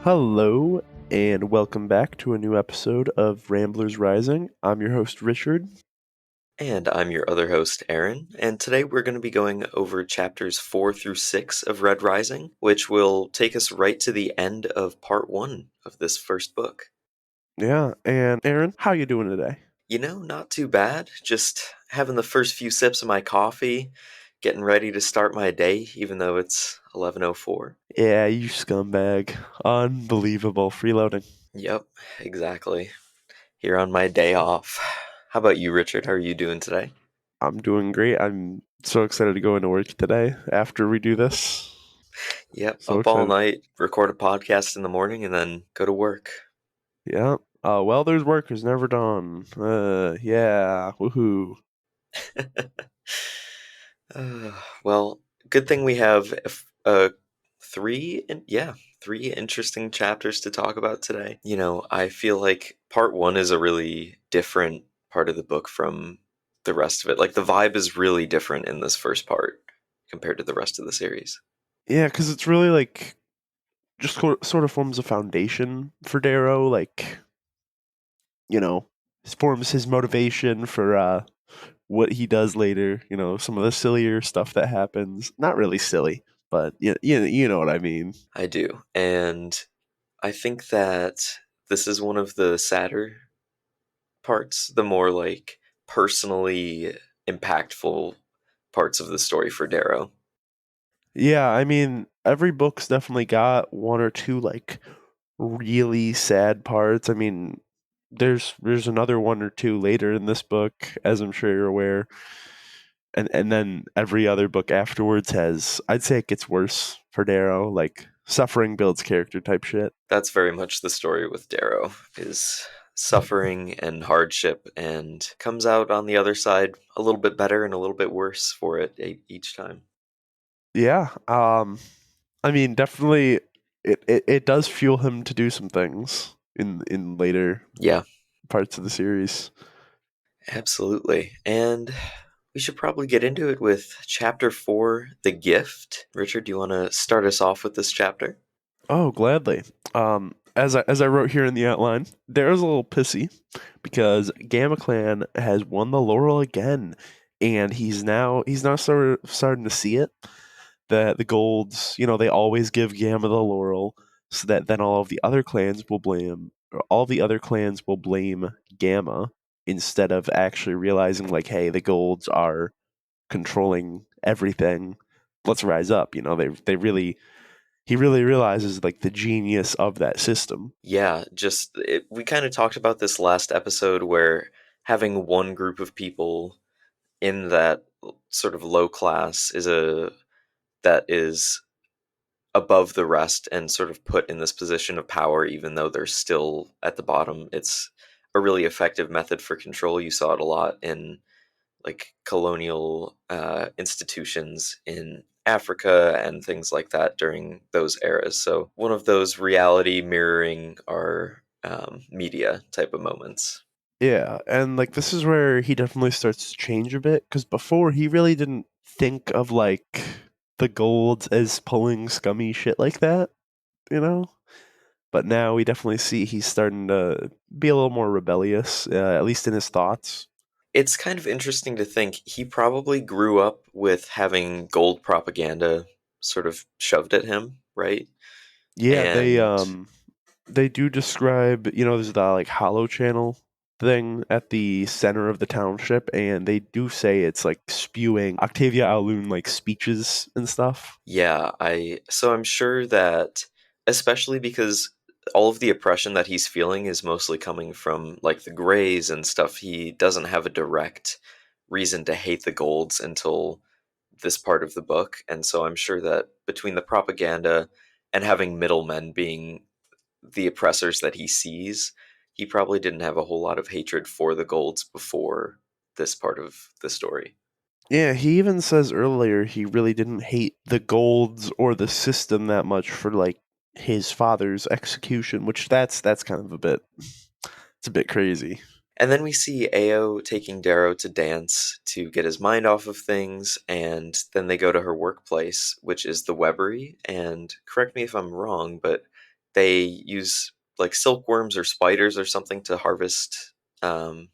Hello, and welcome back to a new episode of Ramblers Rising. I'm your host, Richard. And I'm your other host, Aaron, and today we're going to be going over chapters 4 through 6 of Red Rising, which will take us right to the end of part 1 of this first book. Yeah, and Aaron, how you doing today? Not too bad. Just having the first few sips of my coffee, getting ready to start my day, even though it's 11:04. Yeah, you scumbag. Unbelievable. Freeloading. Yep, exactly. Here on my day off. How about you, Richard? How are you doing today? I'm doing great. I'm so excited to go into work today after we do this. Yep, So up all excited. night, record a podcast in the morning, and then go to work. Yeah. Well, there's work is never done. Yeah. Woohoo. Uh, well, good thing we have three interesting chapters to talk about today. I feel like part one is a really different part of the book from the rest of it. Like the vibe is really different in this first part compared to the rest of the series. Yeah, because it's really like just sort of forms a foundation for Darrow. Like, forms his motivation for what he does later. Some of the sillier stuff that happens. Not really silly, but you know what I mean. I do, and I think that this is one of the sadder parts, the more like personally impactful parts of the story for Darrow. Yeah, I mean, every book's definitely got one or two like really sad parts. I mean, there's another one or two later in this book, as I'm sure you're aware. And then every other book afterwards has, I'd say it gets worse for Darrow, like suffering builds character type shit. That's very much the story with Darrow, is suffering and hardship, and comes out on the other side a little bit better and a little bit worse for it each time. Yeah. I mean, definitely, it does fuel him to do some things in later Yeah, parts of the series. absolutely. And we should probably get into it with chapter 4, The Gift. Richard, do you want to start us off with this chapter? Oh, gladly. As I wrote here in the outline, there's a little pissy because Gamma Clan has won the laurel again, and he's now starting to see it that the golds, they always give Gamma the laurel, so that then all the other clans will blame Gamma instead of actually realizing like, hey, the golds are controlling everything. Let's rise up. They really he really realizes like the genius of that system. Yeah, we kind of talked about this last episode where having one group of people in that sort of low class that is above the rest and sort of put in this position of power even though they're still at the bottom. It's a really effective method for control. You saw it a lot in like colonial institutions in Africa and things like that during those eras. So one of those reality mirroring our media type of moments. Yeah, and like this is where he definitely starts to change a bit because before he really didn't think of like the golds as pulling scummy shit like that, you know. But now we definitely see he's starting to be a little more rebellious, at least in his thoughts. It's kind of interesting to think he probably grew up with having gold propaganda sort of shoved at him, right? Yeah, And they do describe, there's the like hollow channel thing at the center of the township, and they do say it's like spewing Octavia Alun like speeches and stuff. yeah, I'm sure that especially because all of the oppression that he's feeling is mostly coming from like the Greys and stuff. He doesn't have a direct reason to hate the Golds until this part of the book, and so I'm sure that between the propaganda and having middlemen being the oppressors that he sees, he probably didn't have a whole lot of hatred for the Golds before this part of the story. Yeah, he even says earlier he really didn't hate the golds or the system that much for like his father's execution, which that's kind of a bit it's a bit crazy. And then we see Ao taking Darrow to dance to get his mind off of things, and then they go to her workplace, which is the Webbery. And correct me if I'm wrong, but They use like silkworms or spiders or something to harvest um,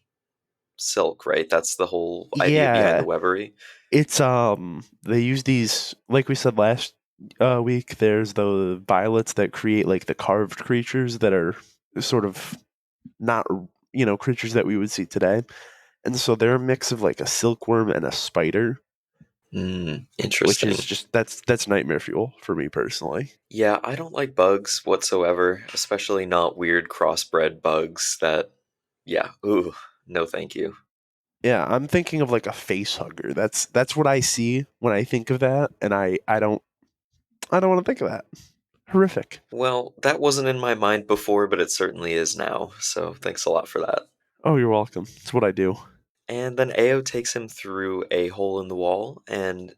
silk, right? That's the whole idea behind the Yeah, weavery. it's they use these like we said last week. There's the violets that create like the carved creatures that are sort of not creatures that we would see today, and so they're a mix of like a silkworm and a spider, which is Interesting. just that's nightmare fuel for me personally. Yeah, I don't like bugs whatsoever, especially not weird crossbred bugs that, yeah, ooh, no thank you. Yeah, I'm thinking of like a face hugger. That's what I see when I think of that, and I don't want to think of that. Horrific. Well, that wasn't in my mind before, but it certainly is now, so thanks a lot for that. Oh, you're welcome. It's what I do. And then Ao takes him through a hole in the wall, and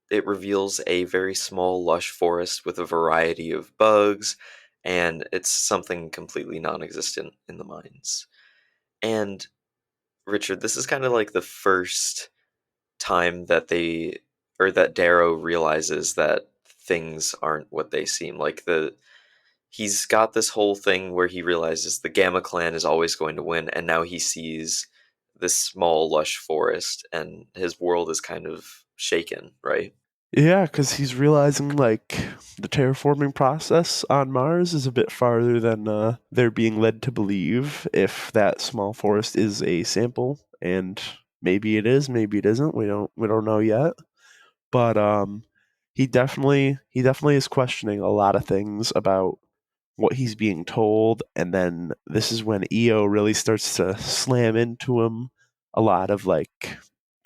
it reveals a very small, lush forest with a variety of bugs, and it's something completely non existent in the mines. And, Richard, this is kind of like the first time that that Darrow realizes that things aren't what they seem. He's got this whole thing where he realizes the Gamma Clan is always going to win, and now he sees this small, lush forest, and his world is kind of shaken, right? Yeah, because he's realizing like the terraforming process on Mars is a bit farther than they're being led to believe. If that small forest is a sample, and maybe it is, maybe it isn't. We don't know yet. But he definitely is questioning a lot of things about what he's being told, and then this is when EO really starts to slam into him a lot of like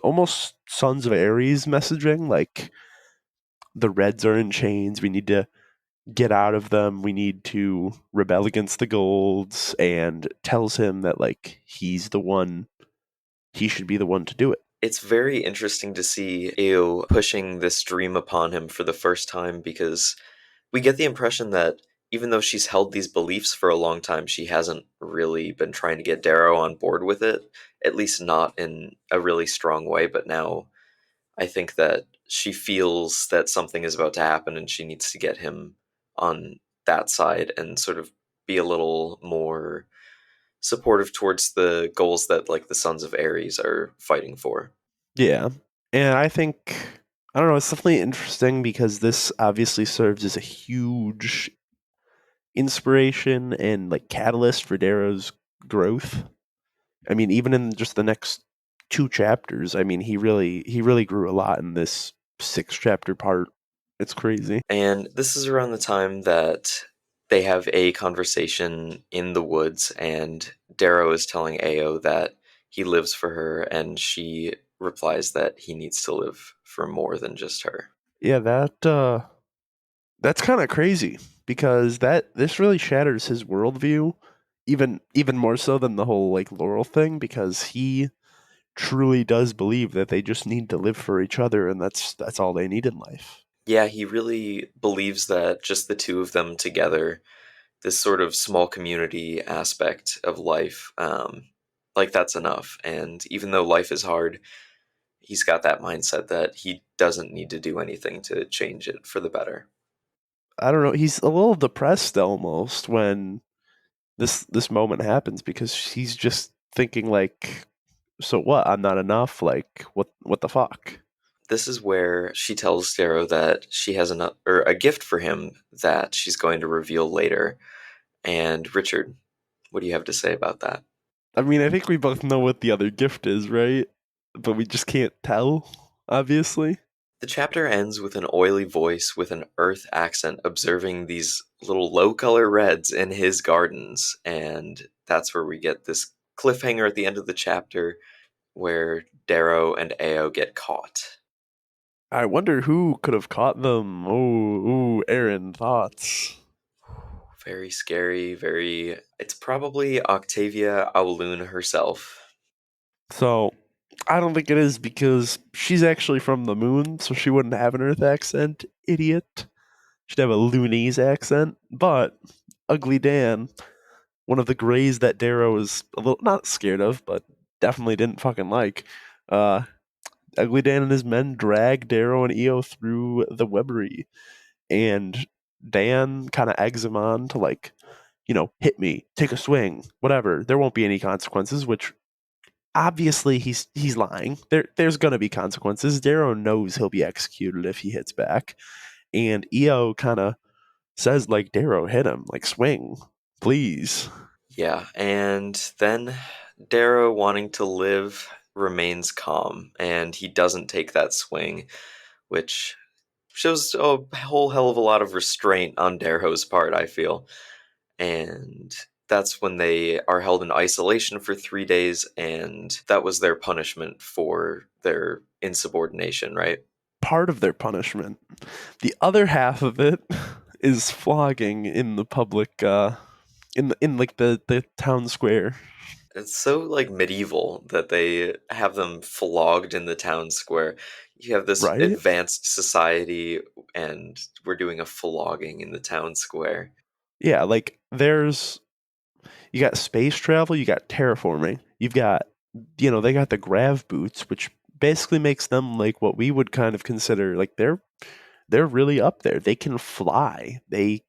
almost Sons of Ares messaging, like the Reds are in chains, we need to get out of them, we need to rebel against the Golds, and tells him that like he should be the one to do it. It's very interesting to see Ao pushing this dream upon him for the first time because we get the impression that even though she's held these beliefs for a long time, she hasn't really been trying to get Darrow on board with it, at least not in a really strong way. But now I think that she feels that something is about to happen and she needs to get him on that side and sort of be a little more supportive towards the goals that like the Sons of Ares are fighting for. Yeah. And I don't know, it's definitely interesting because this obviously serves as a huge inspiration and like catalyst for Darrow's growth. I mean, even in just the next two chapters, I mean, he really grew a lot in this six chapter part. It's crazy. And this is around the time that they have a conversation in the woods, and Darrow is telling Ao that he lives for her, and she replies that he needs to live for more than just her. Yeah, that's kind of crazy because that this really shatters his worldview, even more so than the whole like Laurel thing, because he truly does believe that they just need to live for each other, and that's all they need in life. Yeah, he really believes that just the two of them together, this sort of small community aspect of life, like that's enough. And even though life is hard, he's got that mindset that he doesn't need to do anything to change it for the better. I don't know. He's a little depressed almost when this moment happens because he's just thinking like, so what? I'm not enough. Like, what the fuck? This is where she tells Darrow that she has a gift for him that she's going to reveal later. And Richard, what do you have to say about that? I mean, I think we both know what the other gift is, right? But we just can't tell, obviously. The chapter ends with an oily voice with an earth accent observing these little low color reds in his gardens. And that's where we get this cliffhanger at the end of the chapter where Darrow and Ao get caught. I wonder who could have caught them. Oh, ooh, Aaron, thoughts. Very scary, very. It's probably Octavia Aulun herself. So, I don't think it is because she's actually from the moon, so she wouldn't have an Earth accent, idiot. She'd have a Loonese accent. But Ugly Dan, one of the Greys that Darrow was a little not scared of, but definitely didn't fucking like. Uh, Ugly Dan and his men drag Darrow and Eo through the webbery, and Dan kind of eggs him on to like, hit me, take a swing, whatever. There won't be any consequences, which obviously he's lying. There's gonna be consequences. Darrow knows he'll be executed if he hits back. And EO kind of says like, Darrow, hit him, like swing, please. Yeah, and then Darrow, wanting to live, remains calm, and he doesn't take that swing, which shows a whole hell of a lot of restraint on Darrow's part, I feel. And that's when they are held in isolation for 3 days, and that was their punishment for their insubordination, right? Part of their punishment. The other half of it is flogging in the public in like the town square, It's so like medieval that they have them flogged in the town square. You have this right? advanced society, and we're doing a flogging in the town square. Yeah, like there's you got space travel, you got terraforming, you've got they got the grav boots, which basically makes them like what we would kind of consider like they're really up there. They can fly. They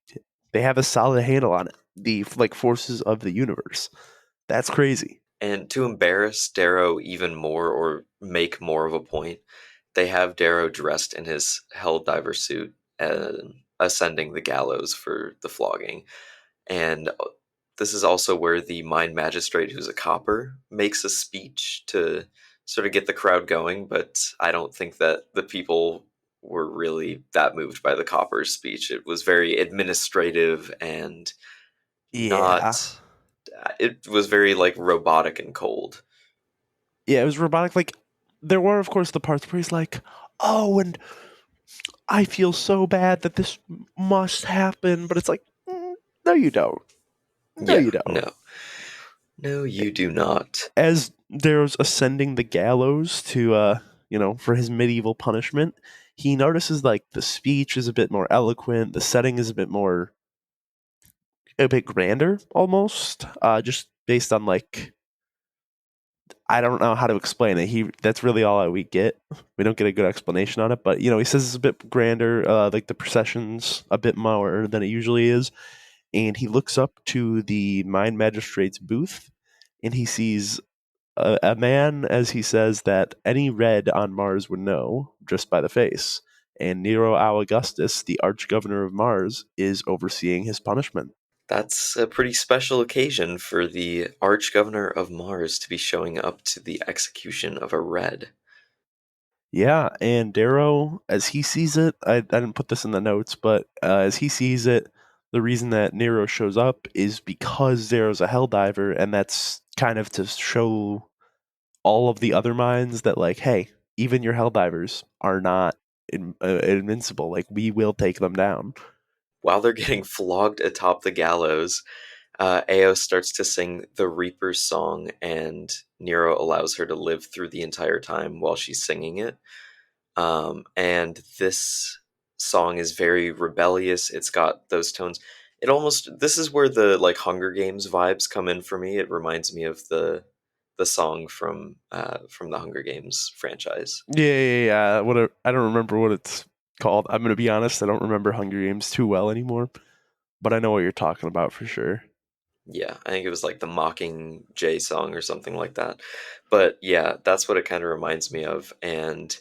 have a solid handle on it. The like forces of the universe. That's crazy. And to embarrass Darrow even more or make more of a point, they have Darrow dressed in his Helldiver suit and ascending the gallows for the flogging. And this is also where the Mind Magistrate, who's a copper, makes a speech to sort of get the crowd going. But I don't think that the people were really that moved by the copper's speech. It was very administrative and Yeah. not. It was very like robotic and cold. Yeah, it was robotic. Like there were, of course, the parts where he's like, "Oh, and I feel so bad that this must happen," but it's like, no, you don't. No, Yeah, you don't. no, no, you do not. As Darrow's ascending the gallows to, for his medieval punishment, he notices like the speech is a bit more eloquent, the setting is a bit grander almost, just based on like I don't know how to explain it. He That's really all that we get. We don't get a good explanation on it, but he says it's a bit grander, like the procession's a bit more than it usually is, and he looks up to the Mind Magistrate's booth, and he sees a man, as he says, that any red on Mars would know just by the face. And Nero Augustus, the Arch Governor of Mars, is overseeing his punishment. That's a pretty special occasion for the Arch-Governor of Mars to be showing up to the execution of a Red. Yeah, and Darrow, as he sees it, I didn't put this in the notes, but as he sees it, the reason that Nero shows up is because Darrow's a Helldiver, and that's kind of to show all of the other minds that, like, hey, even your Helldivers are not invincible. Like, we will take them down. While they're getting flogged atop the gallows, Ao starts to sing the Reaper's song, and Nero allows her to live through the entire time while she's singing it. And this song is very rebellious. It's got those tones. This is where the like Hunger Games vibes come in for me. It reminds me of the song from the Hunger Games franchise. Yeah. I don't remember what it's called. I'm gonna be honest. I don't remember Hunger Games too well anymore, but I know what you're talking about for sure. Yeah, I think it was like the Mocking Jay song or something like that. But yeah, that's what it kind of reminds me of. And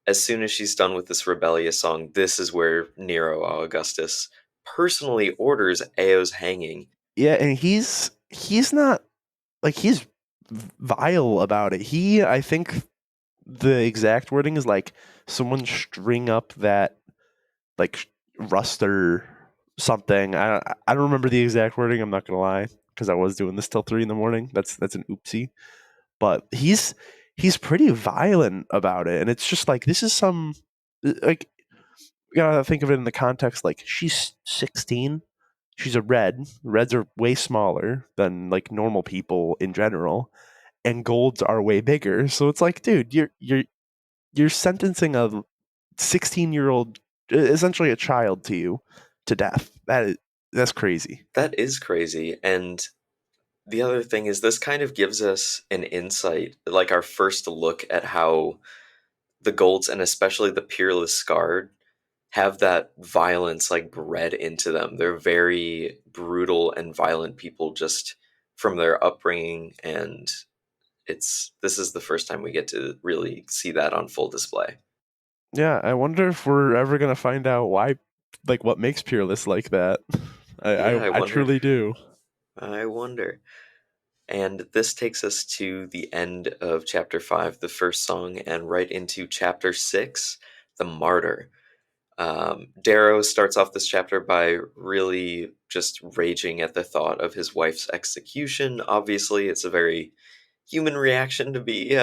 as soon as she's done with this rebellious song, this is where Nero Augustus personally orders Ao's hanging. Yeah, and he's not like he's vile about it. I think the exact wording is like someone string up that like rust or something. I don't remember the exact wording. I'm not gonna lie because I was doing this till 3 in the morning. That's an oopsie. But he's pretty violent about it, and it's just like this is some like you gotta think of it in the context. Like she's 16. She's a red. Reds are way smaller than like normal people in general, and golds are way bigger. So it's like, dude, you're sentencing a 16-year-old, essentially a child, to death. That's crazy. That is crazy. And the other thing is, this kind of gives us an insight, like our first look at how the Golds, and especially the Peerless Guard, have that violence like bred into them. They're very brutal and violent people just from their upbringing, and it's this is the first time we get to really see that on full display. Yeah, I wonder if we're ever gonna find out why, like, what makes Peerless like that. Yeah, I I wonder. truly do. I wonder. And this takes us to the end of chapter 5, the first song, and right into chapter 6, the martyr. Darrow starts off this chapter by really just raging at the thought of his wife's execution. Obviously, it's a very human reaction to be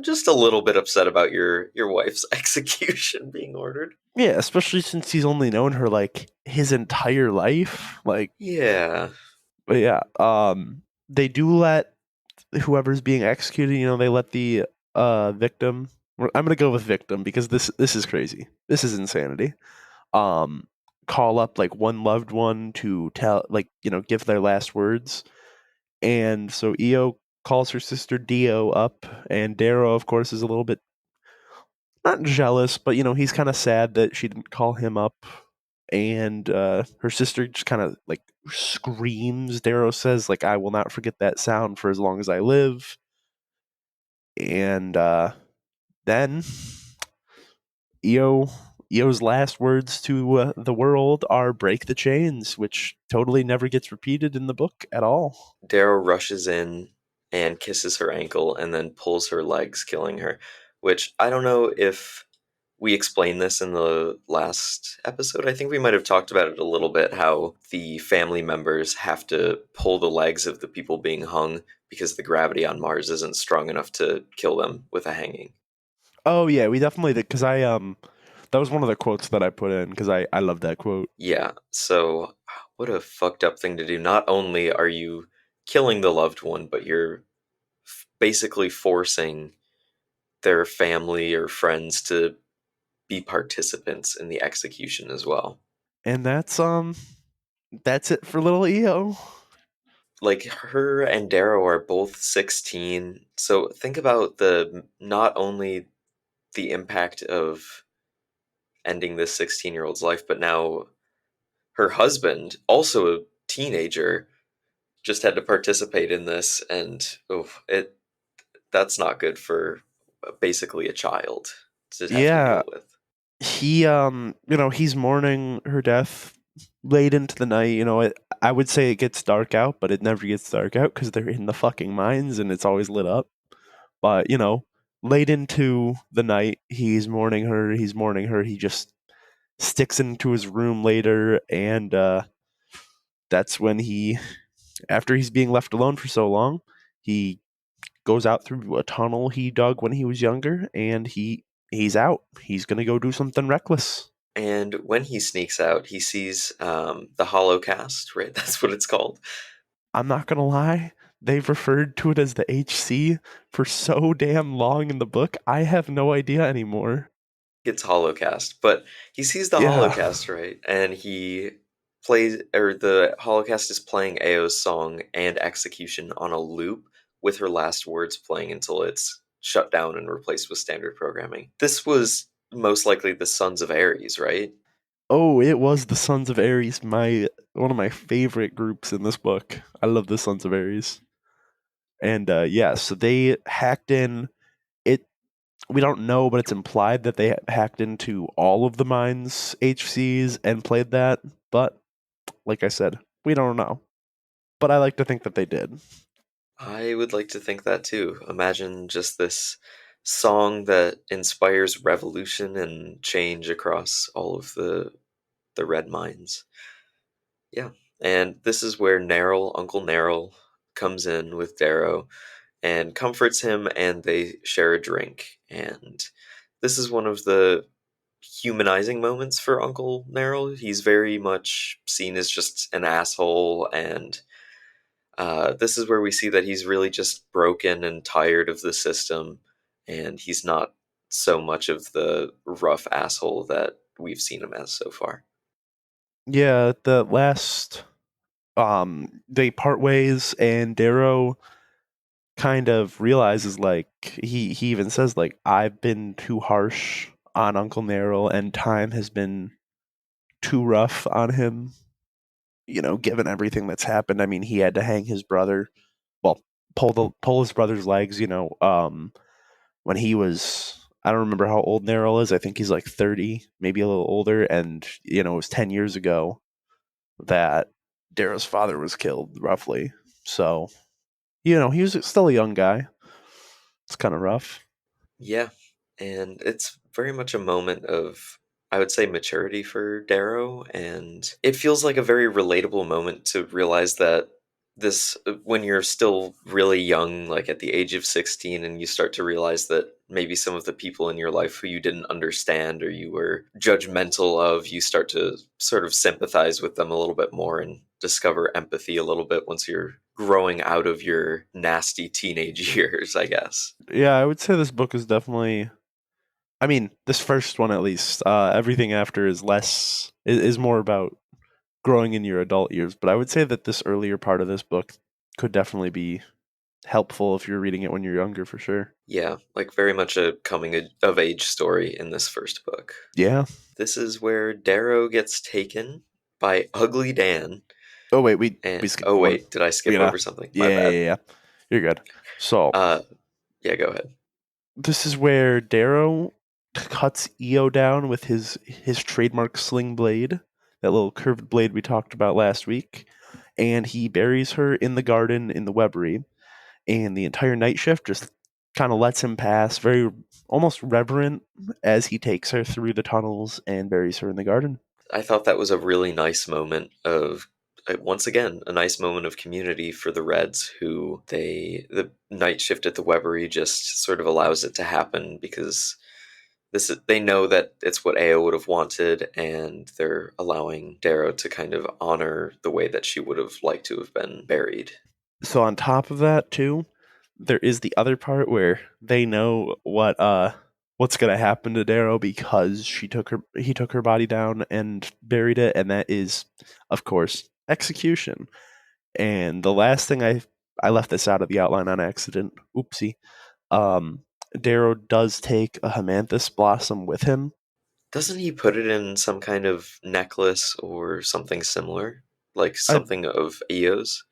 just a little bit upset about your wife's execution being ordered. Yeah, especially since he's only known her like his entire life. Like, Yeah, but yeah, they do let whoever's being executed. They let the victim. I'm gonna go with victim because this is crazy. This is insanity. Um, call up like one loved one to tell, like, give their last words. And so Io calls her sister Dio up, and Darrow, of course, is a little bit not jealous, but he's kind of sad that she didn't call him up. And her sister just kind of like screams. Darrow says, like, "I will not forget that sound for as long as I live." And then Io. Io's last words to the world are "break the chains," which totally never gets repeated in the book at all. Darrow rushes in and kisses her ankle and then pulls her legs, killing her. Which I don't know if we explained this in the last episode. I think we might have talked about it a little bit how the family members have to pull the legs of the people being hung because the gravity on Mars isn't strong enough to kill them with a hanging. Oh yeah, we definitely did because I that was one of the quotes that I put in because I love that quote. Yeah, so what a fucked up thing to do. Not only are you killing the loved one, but you're basically forcing their family or friends to be participants in the execution as well. And that's it for little EO. Like her and Darrow are both 16, so think about the not only the impact of ending this 16-year-old's life, but now her husband, also a teenager, just had to participate in this, and oh, it that's not good for basically a child to have to Yeah, deal with. he's mourning her death late into the night. I would say it gets dark out, but it never gets dark out because they're in the fucking mines and it's always lit up. But late into the night, he's mourning her. He's mourning her. He just sticks into his room later, and that's when after he's being left alone for so long, he goes out through a tunnel he dug when he was younger, and he's out. He's gonna go do something reckless. And when he sneaks out, he sees the Holocast, right? That's what it's called. I'm not gonna lie. They've referred to it as the HC for so damn long in the book. I have no idea anymore. It's Holocast, but he sees the Yeah. Holocast, right? And he plays, or the Holocast is playing Ao's song and Execution on a loop with her last words playing until it's shut down and replaced with standard programming. This was most likely the Sons of Ares, right? Oh, it was the Sons of Ares, my one of my favorite groups in this book. I love the Sons of Ares. And yeah, so they hacked in it. We don't know, but it's implied that they hacked into all of the mines HCs and played that. But like I said, we don't know. But I like to think that they did. I would like to think that too. Imagine just this song that inspires revolution and change across all of the red mines. Yeah. And this is where Neril, Uncle Neril, comes in with Darrow and comforts him, and they share a drink. And this is one of the humanizing moments for Uncle Neril. He's very much seen as just an asshole, and this is where we see that he's really just broken and tired of the system, and he's not so much of the rough asshole that we've seen him as so far. Yeah, the last they part ways and Darrow kind of realizes, like, he even says, like, I've been too harsh on Uncle Neril, and time has been too rough on him, given everything that's happened. I mean, he had to hang his brother, well, pull his brother's legs, when he was, I don't remember how old Neril is. I think he's like 30, maybe a little older, and it was 10 years ago that Darrow's father was killed, roughly. So, he was still a young guy. It's kind of rough. Yeah, and it's very much a moment of, I would say, maturity for Darrow, and it feels like a very relatable moment to realize that when you're still really young, like at the age of 16, and you start to realize that maybe some of the people in your life who you didn't understand or you were judgmental of, you start to sort of sympathize with them a little bit more and discover empathy a little bit once you're growing out of your nasty teenage years, I guess. Yeah, I would say this book is definitely. I mean, this first one at least. Everything after is less is more about growing in your adult years. But I would say that this earlier part of this book could definitely be helpful if you're reading it when you're younger, for sure. Yeah, like very much a of age story in this first book. Yeah. This is where Darrow gets taken by Ugly Dan. Oh wait, we And skipped oh one. wait, did I skip Yeah. over something? My Yeah, bad. yeah, yeah. You're good. So Uh yeah, go ahead. this is where Darrow cuts Eo down with his trademark sling blade, that little curved blade we talked about last week, and he buries her in the garden in the Webbery, and the entire night shift just kind of lets him pass, very almost reverent, as he takes her through the tunnels and buries her in the garden. I thought that was a really nice moment of once again a nice moment of community for the Reds, who the night shift at the Webery just sort of allows it to happen because they know that it's what Ao would have wanted, and they're allowing Darrow to kind of honor the way that she would have liked to have been buried. So on top of that too, there is the other part where they know what's gonna happen to Darrow because he took her body down and buried it, and that is, of course, execution. And the last thing I left this out of the outline on accident. Oopsie. Um, Darrow does take a Hamanthus blossom with him. Doesn't he put it in some kind of necklace or something similar, like I something of Eo's?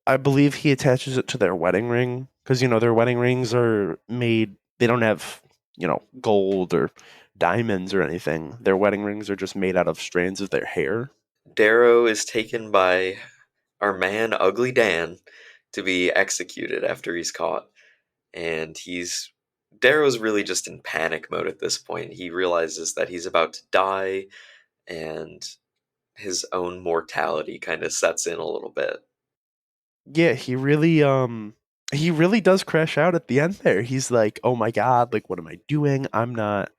I believe he attaches it to their wedding ring because their wedding rings are made. They don't have gold or diamonds or anything. Their wedding rings are just made out of strands of their hair. Darrow is taken by our man Ugly Dan to be executed after he's caught, and he's Darrow's really just in panic mode at this point. He realizes that he's about to die, and his own mortality kind of sets in a little bit. Yeah, he really does crash out at the end there. He's like, "Oh my god, like what am I doing? I'm not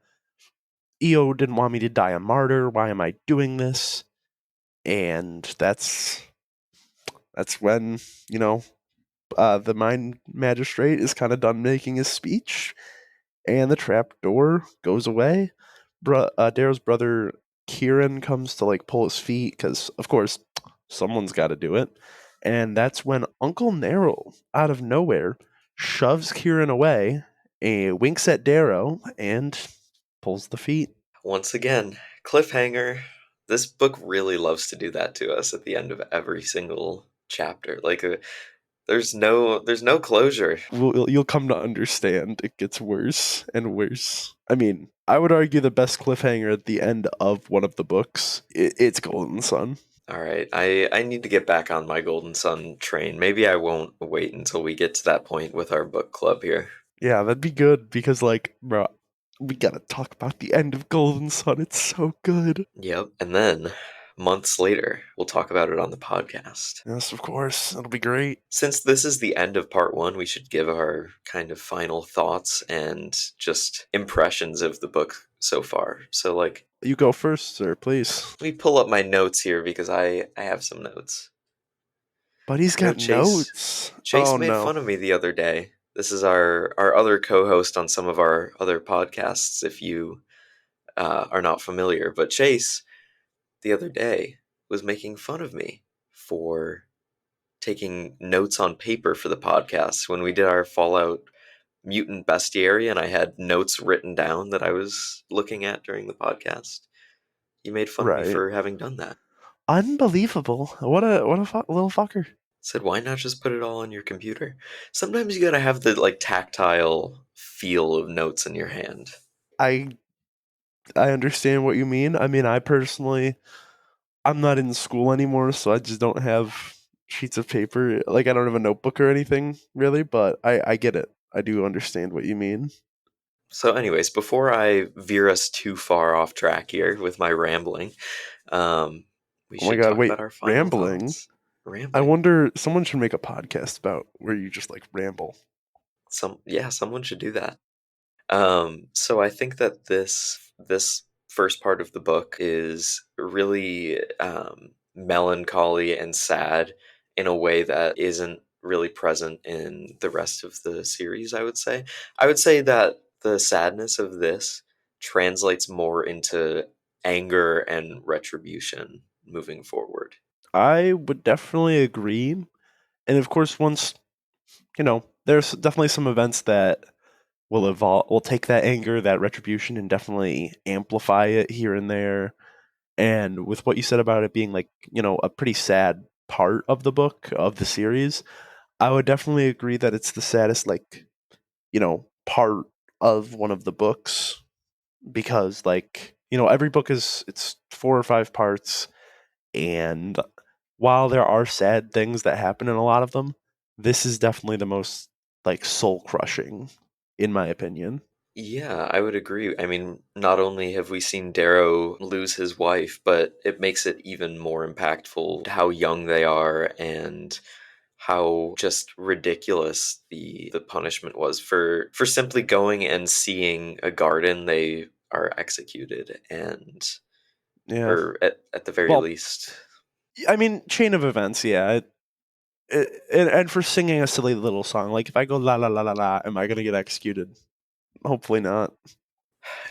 EO didn't want me to die a martyr. Why am I doing this?" And that's when, the mind magistrate is kind of done making his speech, and the trap door goes away. Darrow's brother Kieran comes to like pull his feet because, of course, someone's got to do it. And that's when Uncle Neril, out of nowhere, shoves Kieran away, and winks at Darrow, and pulls the feet. Once again, cliffhanger. This book really loves to do that to us at the end of every single chapter. There's no closure. You'll come to understand it gets worse and worse. I mean, I would argue the best cliffhanger at the end of one of the books, it's Golden Sun. All right, I need to get back on my Golden Sun train. Maybe I won't wait until we get to that point with our book club here. Yeah, that'd be good because, like, bro, we gotta talk about the end of Golden Sun. It's so good. Yep. And then months later, we'll talk about it on the podcast. Yes, of course. It'll be great. Since this is the end of part one, we should give our kind of final thoughts and just impressions of the book so far. So, like, You go first, sir, please. let me pull up my notes here because I have some notes. But he's You know, got notes. Chase Oh made no. fun of me the other day. This is our other co-host on some of our other podcasts. If you are not familiar, but Chase the other day was making fun of me for taking notes on paper for the podcast when we did our Fallout mutant bestiary and I had notes written down that I was looking at during the podcast. You made fun of me Right. for having done that. Unbelievable. What a little fucker. Said, why not just put it all on your computer? Sometimes you gotta have the like tactile feel of notes in your hand. I I understand what you mean. I mean, I personally I'm not in school anymore, so I just don't have sheets of paper. Like I don't have a notebook or anything really, but I get it. I do understand what you mean. So, anyways, before I veer us too far off track here with my rambling, um, we Oh my should god, talk wait, about our final rambling? thoughts. I Rambling. wonder someone should make a podcast about where you just like ramble. Yeah, someone should do that. So I think that this first part of the book is really melancholy and sad in a way that isn't really present in the rest of the series. I would say that the sadness of this translates more into anger and retribution moving forward. I would definitely agree. And of course once, there's definitely some events that will take that anger, that retribution and definitely amplify it here and there. And with what you said about it being like, a pretty sad part of the book of the series, I would definitely agree that it's the saddest like, part of one of the books because like, every book is it's 4 or 5 parts and while there are sad things that happen in a lot of them, this is definitely the most like soul crushing in my opinion. Yeah, I would agree. I mean, not only have we seen Darrow lose his wife, but it makes it even more impactful how young they are and how just ridiculous the punishment was for simply going and seeing a garden. They are executed, and Yeah. or at the very Well, least. I mean, chain of events, yeah. And for singing a silly little song, like if I go la la la la la, am I gonna get executed? Hopefully not.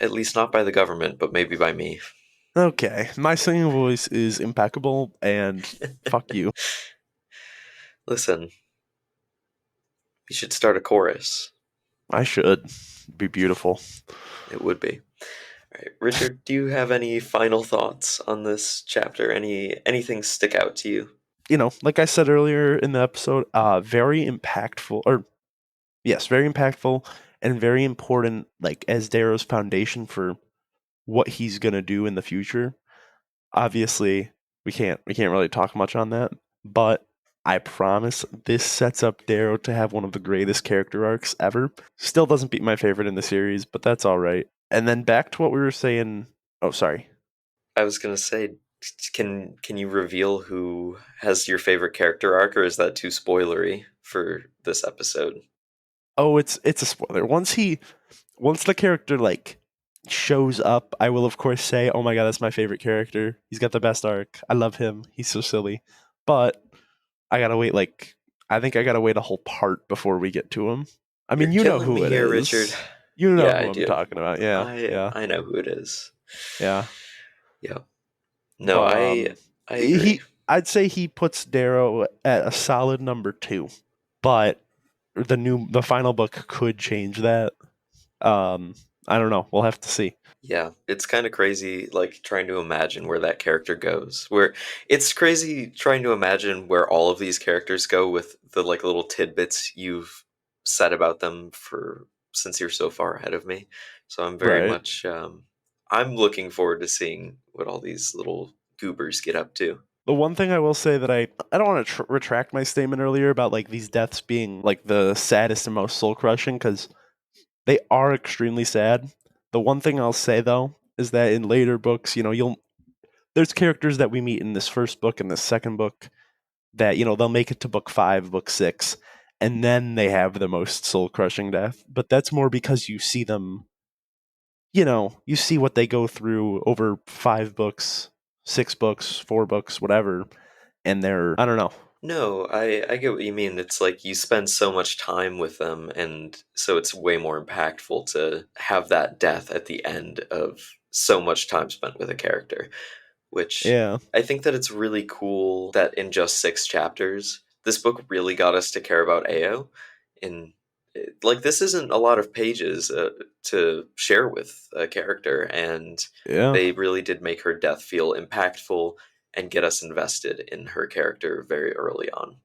At least not by the government, but maybe by me. Okay, my singing voice is impeccable, and fuck you. Listen, we should start a chorus. I should be beautiful. It would be. All right, Richard, do you have any final thoughts on this chapter? Anything stick out to you? Like I said earlier in the episode, very impactful, or yes, very impactful and very important, like as Darrow's foundation for what he's gonna do in the future. Obviously, we can't really talk much on that, but I promise this sets up Darrow to have one of the greatest character arcs ever. Still doesn't beat my favorite in the series, but that's all right. And then back to what we were saying. Oh, sorry. I was gonna say, can you reveal who has your favorite character arc, or is that too spoilery for this episode? Oh, it's a spoiler. Once the character like shows up, I will of course say, "Oh my god, that's my favorite character. He's got the best arc. I love him. He's so silly." But I gotta wait like I think I gotta wait a whole part before we get to him. I You're mean, you know killing who me it here, Richard. is. You know Yeah, who I I'm do. talking about. Yeah, yeah, I know who it is. yeah. Yeah. No, But I agree. I'd say he puts Darrow at a solid number 2. But the final book could change that. Um, I don't know. We'll have to see. Yeah, it's kind of crazy, like trying to imagine where that character goes. Where it's crazy trying to imagine where all of these characters go with the like little tidbits you've said about them for since you're so far ahead of me. So I'm very Right. much I'm looking forward to seeing what all these little goobers get up to. The one thing I will say that I don't want to retract my statement earlier about like these deaths being like the saddest and most soul crushing because they are extremely sad. The one thing I'll say though is that in later books, you'll there's characters that we meet in this first book and this second book that they'll make it to book 5, book 6, and then they have the most soul crushing death. But that's more because you see them, you see what they go through over 5 books, 6 books, 4 books, whatever, and they're I don't know. No, I get what you mean. It's like you spend so much time with them, and so it's way more impactful to have that death at the end of so much time spent with a character. Which Yeah, I think that it's really cool that in just 6 chapters, this book really got us to care about Ao in like this isn't a lot of pages to share with a character, and Yeah. they really did make her death feel impactful and get us invested in her character very early on.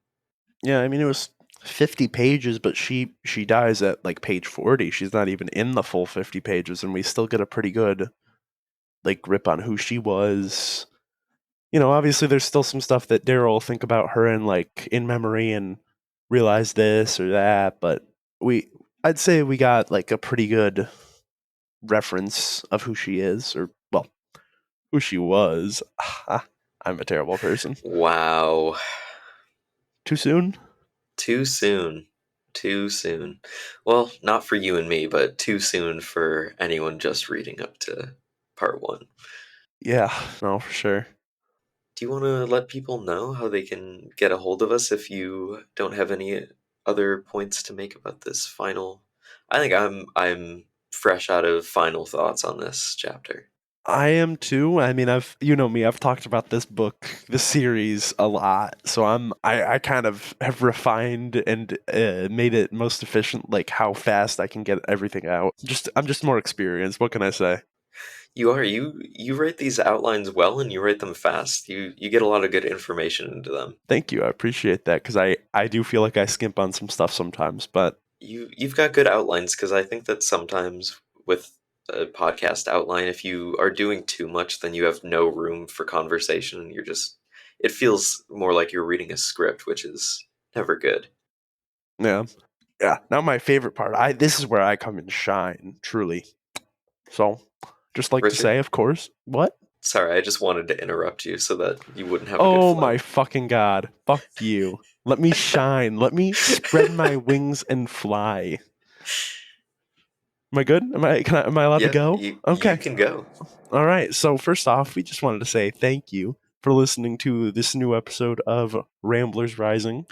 Yeah, I mean it was 50 pages, but she dies at like page 40. She's not even in the full 50 pages, and we still get a pretty good like grip on who she was. Obviously there's still some stuff that Darrow will think about her and like in memory and realize this or that, but we I'd say we got like a pretty good reference of who she is, or well, who she was. I'm a terrible person. Wow. Too soon? Too soon. Too soon. Well, not for you and me, but too soon for anyone just reading up to part one. Yeah, no, for sure. Do you want to let people know how they can get a hold of us if you don't have any other points to make about this final? I think I'm fresh out of final thoughts on this chapter. I am too. I mean, you know me, I've talked about this book, the series a lot. So I kind of have refined and made it most efficient, like how fast I can get everything out. I'm just more experienced. What can I say? You write these outlines well and you write them fast. You get a lot of good information into them. Thank you. I appreciate that because I do feel like I skimp on some stuff sometimes, but You've got good outlines because I think that sometimes with a podcast outline, if you are doing too much, then you have no room for conversation, and it feels more like you're reading a script, which is never good. yeah. Yeah. Now my favorite part. I This is where I come and shine, truly. So, just like to Richard, say, of course. What? sorry, I just wanted to interrupt you so that you wouldn't have a good Oh my flow. fucking god. Fuck you. Let me shine. Let me spread my wings and fly. Am I good? Am I allowed to Yeah, go? you Okay. can go. All right. So first off, we just wanted to say thank you for listening to this new episode of Ramblers Rising,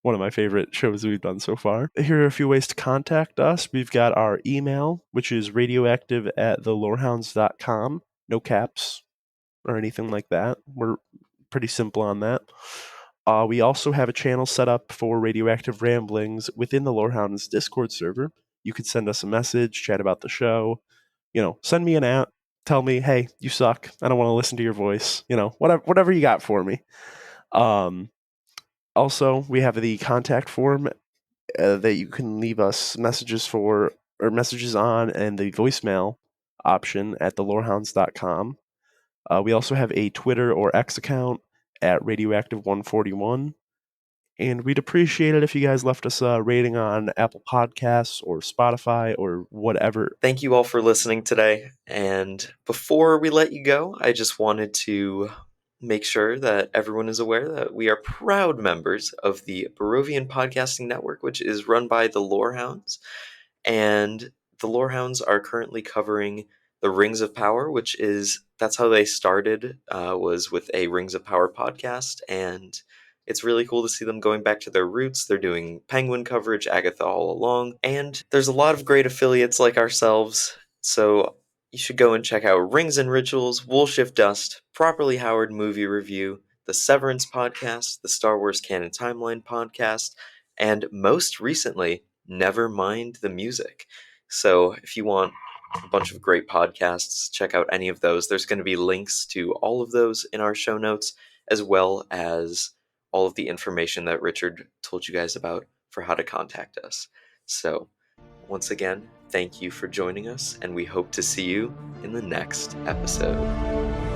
one of my favorite shows we've done so far. Here are a few ways to contact us. We've got our email, which is radioactive at thelorehounds.com. No caps or anything like that. We're pretty simple on that. We also have a channel set up for Radioactive Ramblings within the Lorehounds Discord server. You could send us a message, chat about the show, send me an app, tell me, hey, you suck. I don't want to listen to your voice. Whatever you got for me. Um, Also, we have the contact form that you can leave us messages for or messages on, and the voicemail option at thelorehounds.com. We also have a Twitter or X account at Radioactive141. And we'd appreciate it if you guys left us a rating on Apple Podcasts or Spotify or whatever. Thank you all for listening today. And before we let you go, I just wanted to make sure that everyone is aware that we are proud members of the Barovian Podcasting Network, which is run by the Lorehounds. And the Lorehounds are currently covering the Rings of Power, that's how they started, was with a Rings of Power podcast. And it's really cool to see them going back to their roots. They're doing Penguin coverage, Agatha all along, and there's a lot of great affiliates like ourselves. So you should go and check out Rings and Rituals, Woolshift Dust, Properly Howard Movie Review, the Severance podcast, the Star Wars Canon Timeline podcast, and most recently, Never Mind the Music. So if you want a bunch of great podcasts, check out any of those. There's going to be links to all of those in our show notes, as well as all of the information that Richard told you guys about for how to contact us. So, once again, thank you for joining us, and we hope to see you in the next episode.